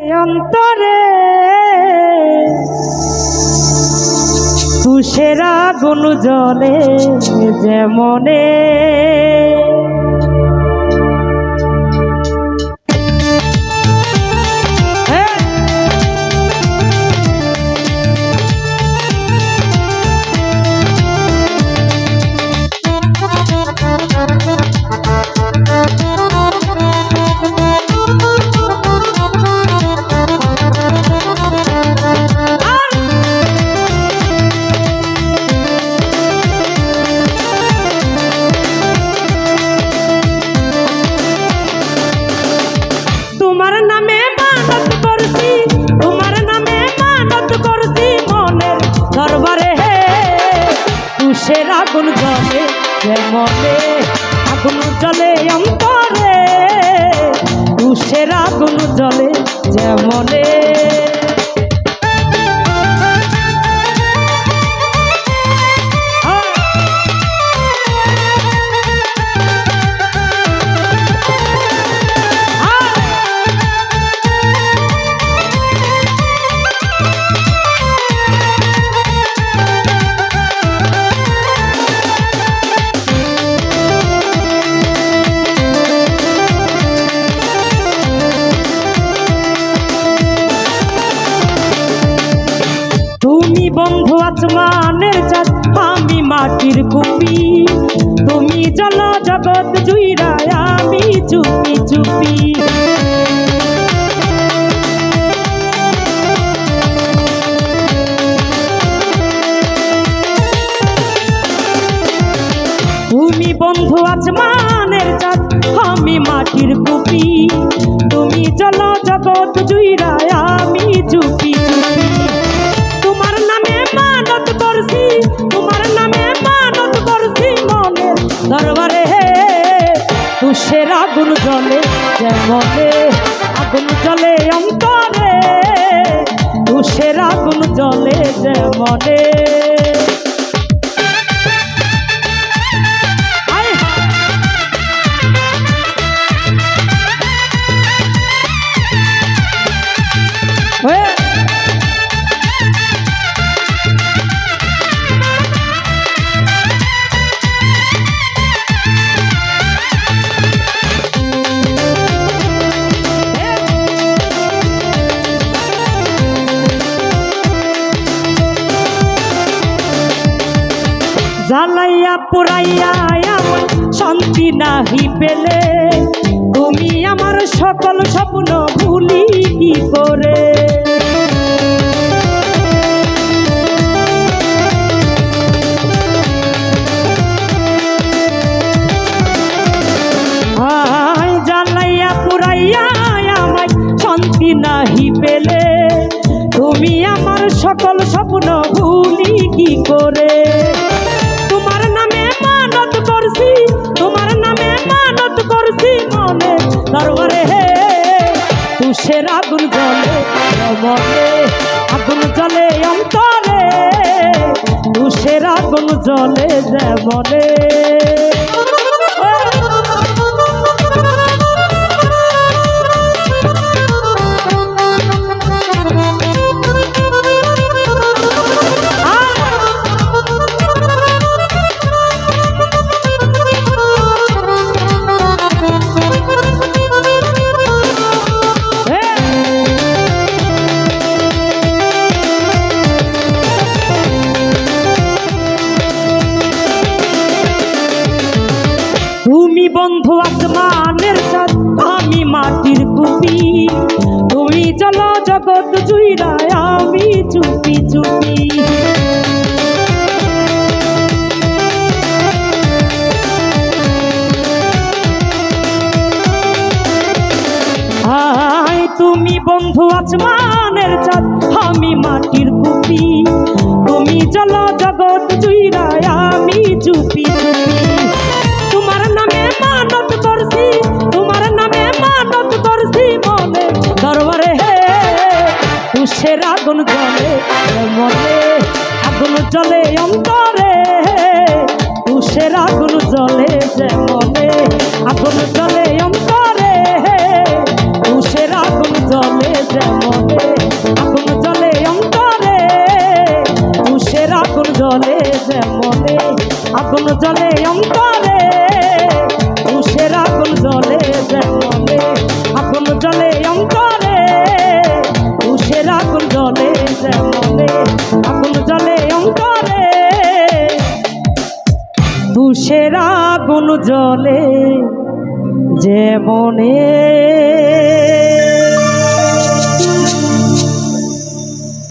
অন্তরে তুষের আগুন জ্বলে যেমনে তুষের আগুন জ্বলে যেমনে আগুন জ্বলে অন্তরে তুষের আগুন জ্বলে যেমনে তুমি বন্ধু আসমানের চাঁদ আমি মাটির কুপি তুমি জল জগৎ জুইরায় আমি চুপি চুপি তুমি বন্ধু আসমানের চাঁদ আমি মাটির কুপি তুমি জল জগৎ জুইরায় আমি চুপি চুপি তোমার নামে মানত করছি মনের দরবারে তুষের আগুন জ্বলে যেমনে আগুন জ্বলে অন্তরে তুষের আগুন জ্বলে যেমনে জ্বালাইয়া পুরাইয়া আমার শান্তি নাহি পেলে তুমি আমার সকল স্বপ্ন ভুলি কি করে জ্বালাইয়া পুরাইয়া আমার শান্তি নাহি পেলে তুমি আমার সকল স্বপ্ন ভুলি কি করে মনে দরবারে তুষের আগুন জ্বলে যেমনে আগুন জ্বলে অন্তরে তুষের আগুন জ্বলে যেমনে তুমি বন্ধু আসমানের চাঁদ আমি মাটির কুপি তুমি জল জগৎ জুইরায় আমি চুপি চুপি তুমি বন্ধু আসমানের চাঁদ আমি মাটির কুপি তুমি জল জগৎ জুইরায় আমি চুপি চুপি তোমার নামে মানত করছি মনে দরবারে তুষের আগুন জ্বলে মনে আগুন জ্বলে অন্তরে তুষের আগুন জ্বলে যেমনে আগুন জ্বলে অন্তরে তুষের আগুন জ্বলে যেমনে আগুন জ্বলে অন্তরে তুষের আগুন জ্বলে যেমনে আগুন জ্বলে অন্তরে তুষের আগুন জ্বলে যেমনে আগুন জ্বলে অন্তরে তুষের আগুন জ্বলে যেমনে আগুন জ্বলে অন্তরে তুষের আগুন জ্বলে যেমনে।